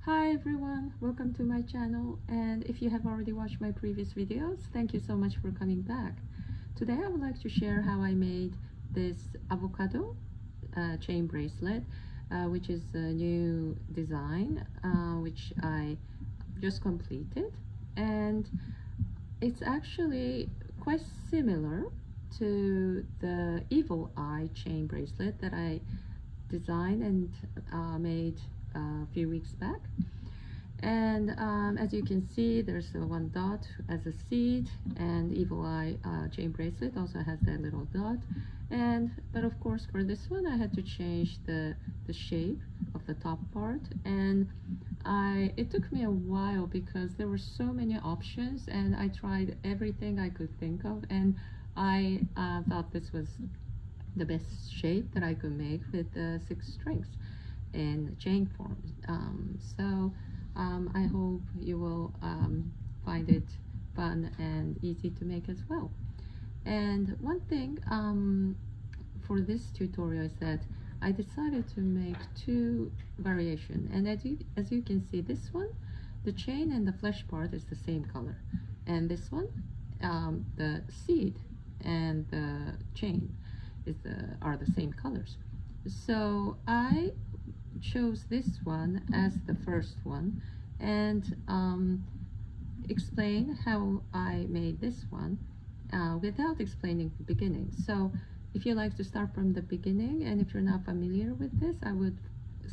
Hi everyone, welcome to my channel, and if you have already watched my previous videos, thank you so much for coming back. Today I would like to share how I made this avocado chain bracelet, which is a new design which I just completed, and it's actually quite similar to the evil eye chain bracelet that I designed and made a few weeks back. And as you can see, there's one dot as a seed, and evil eye chain bracelet also has that little dot. But of course for this one I had to change the shape of the top part, and it took me a while because there were so many options and I tried everything I could think of, and I thought this was the best shape that I could make with 6 strings in chain form. I hope you will find it fun and easy to make as well. And one thing for this tutorial is that I decided to make 2 variations, and as you can see, this one, the chain and the flesh part is the same color, and this one, the seed and the chain are the same colors. So I chose this one as the first one and explain how I made this one without explaining the beginning. So if you like to start from the beginning, and if you're not familiar with this, I would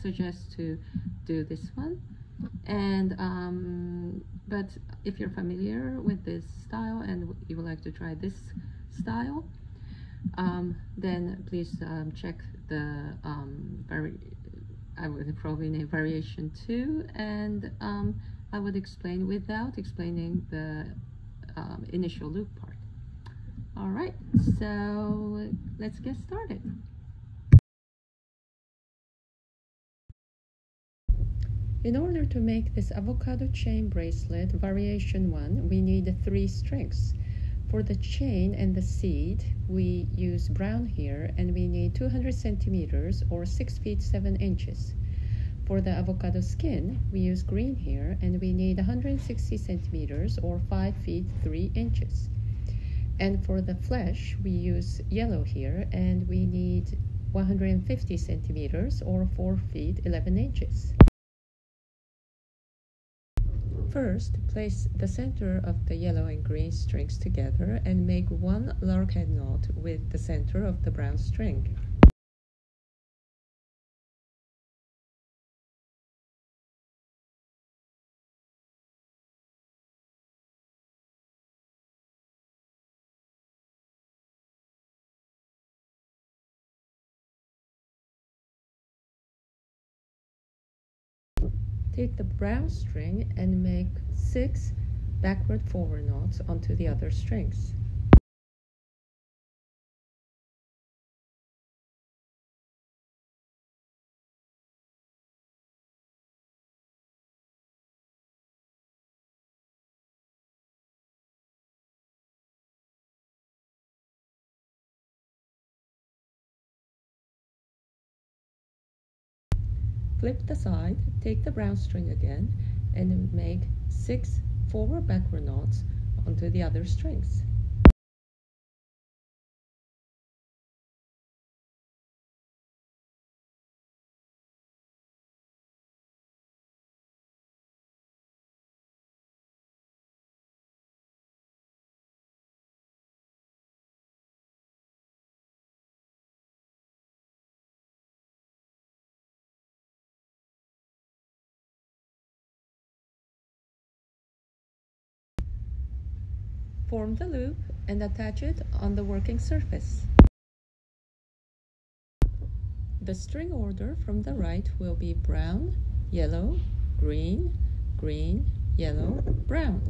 suggest to do this one. And but if you're familiar with this style and you would like to try this style, then please check the I would probably name variation 2, and I would explain without explaining the initial loop part. All right, so let's get started. In order to make this avocado chain bracelet variation 1, we need 3 strings. For the chain and the seed, we use brown here, and we need 200 centimeters or 6 feet 7 inches. For the avocado skin, we use green here, and we need 160 centimeters or 5 feet 3 inches. And for the flesh, we use yellow here, and we need 150 centimeters or 4 feet 11 inches. First, place the center of the yellow and green strings together and make 1 larkhead knot with the center of the brown string. Take the brown string and make 6 backward-forward knots onto the other strings. Flip the side, take the brown string again, and make 6 forward-backward knots onto the other strings. Form the loop and attach it on the working surface. The string order from the right will be brown, yellow, green, green, yellow, brown.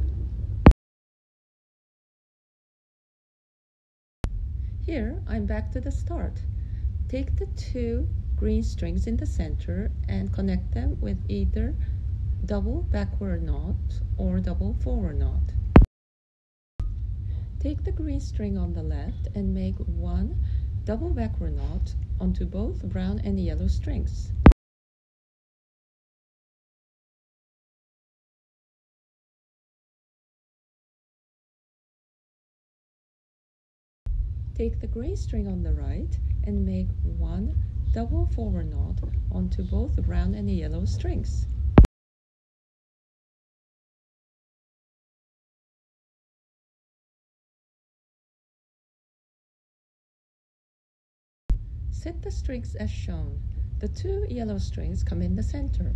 Here, I'm back to the start. Take the 2 green strings in the center and connect them with either double backward knot or double forward knot. Take the green string on the left and make 1 double backward knot onto both brown and yellow strings. Take the gray string on the right and make 1 double forward knot onto both the brown and the yellow strings. Set the strings as shown. The 2 yellow strings come in the center.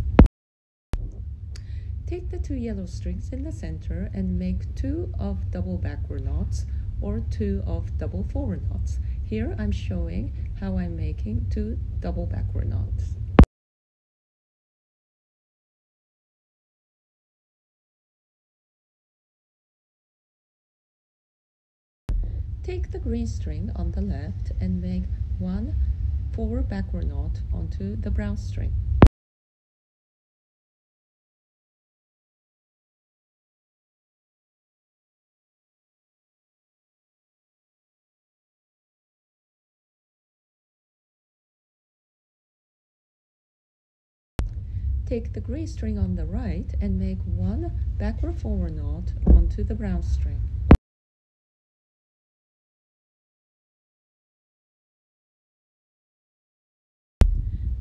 Take the 2 yellow strings in the center and make 2 of double backward knots or 2 of double forward knots. Here I'm showing how I'm making 2 double backward knots. Take the green string on the left and make 1 forward backward knot onto the brown string. Take the gray string on the right and make 1 backward forward knot onto the brown string.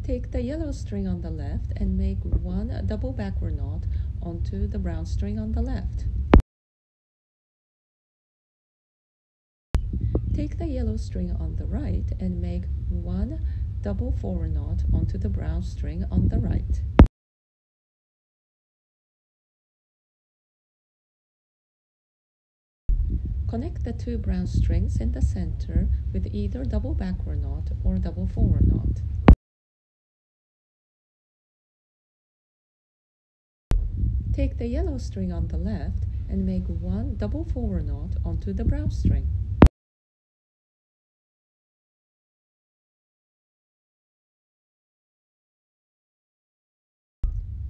Take the yellow string on the left and make 1 double backward knot onto the brown string on the left. Take the yellow string on the right and make 1 double forward knot onto the brown string on the right. Connect the 2 brown strings in the center with either double backward knot or double forward knot. Take the yellow string on the left and make 1 double forward knot onto the brown string.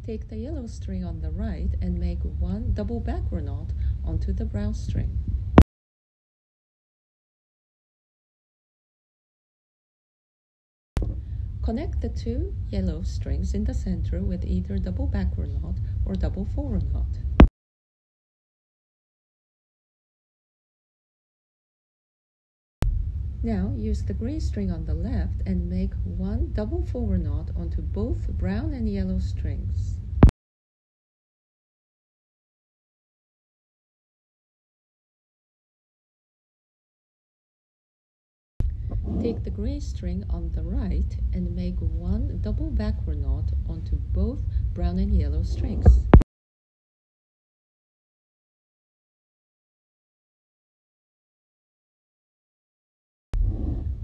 Take the yellow string on the right and make 1 double backward knot onto the brown string. Connect the 2 yellow strings in the center with either double backward knot or double forward knot. Now use the gray string on the left and make 1 double forward knot onto both brown and yellow strings. Take the gray string on the right and make 1 double backward knot onto both brown and yellow strings.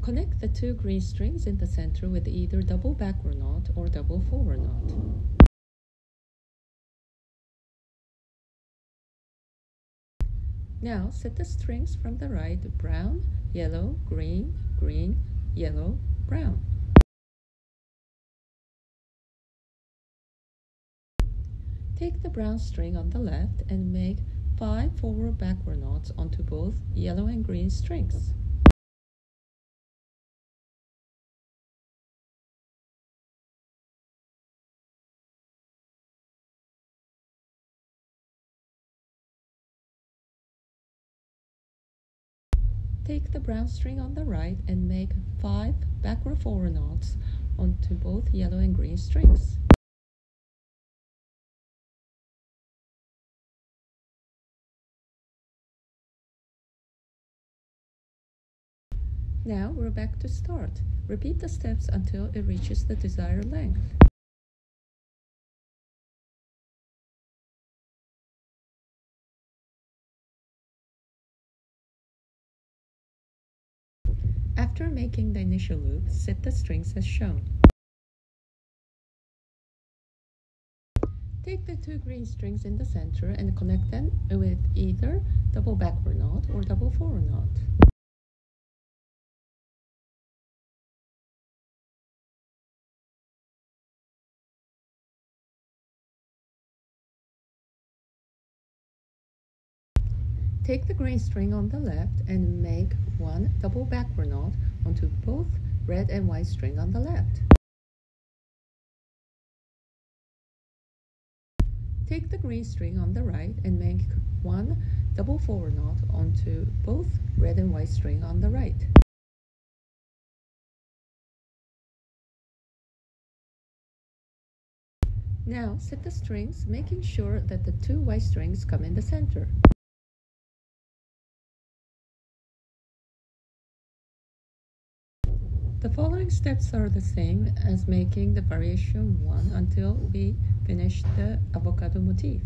Connect the 2 green strings in the center with either double backward knot or double forward knot. Now set the strings from the right brown, yellow, green, green, yellow, brown. Take the brown string on the left and make 5 forward backward knots onto both yellow and green strings. Take the brown string on the right and make 5 backward forward knots onto both yellow and green strings. Now we're back to start. Repeat the steps until it reaches the desired length. After making the initial loop, set the strings as shown. Take the 2 green strings in the center and connect them with either double backward knot or double forward knot. Take the green string on the left and make 1 double backward knot onto both red and white string on the left. Take the green string on the right and make one double forward knot onto both red and white string on the right. Now set the strings, making sure that the two white strings come in the center. The following steps are the same as making the variation 1 until we finish the avocado motif.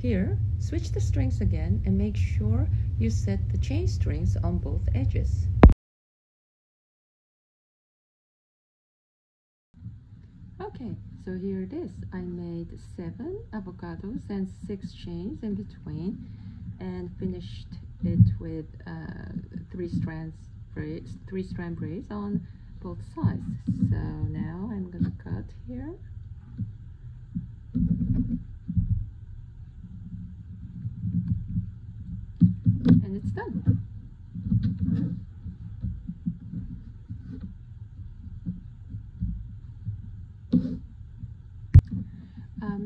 Here, switch the strings again and make sure you set the chain strings on both edges. Okay, so here it is. I made 7 avocados and 6 chains in between and finished it with 3-strand braids on both sides. So now I'm gonna cut here. And it's done.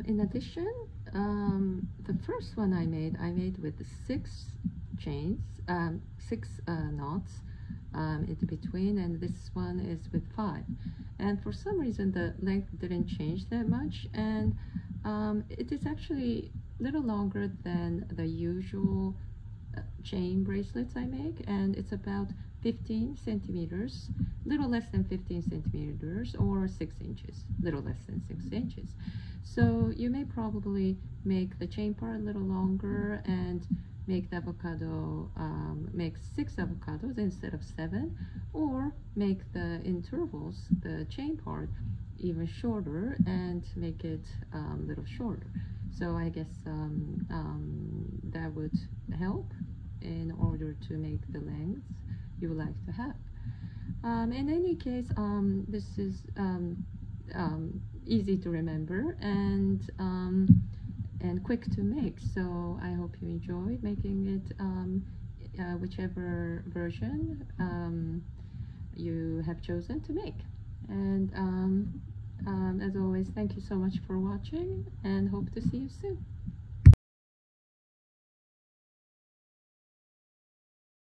In addition, the first one I made with 6 chains, 6 knots in between, and this one is with 5. And for some reason the length didn't change that much, and it is actually a little longer than the usual chain bracelets I make, and it's about 15 centimeters, little less than 15 centimeters, or 6 inches, little less than 6 inches. So you may probably make the chain part a little longer and make the avocado, make 6 avocados instead of 7, or make the intervals, the chain part, even shorter and make it a little shorter. So I guess that would help in order to make the length you would like to have. In any case, this is easy to remember and quick to make, so I hope you enjoy making it, whichever version you have chosen to make. And as always, thank you so much for watching, and hope to see you soon.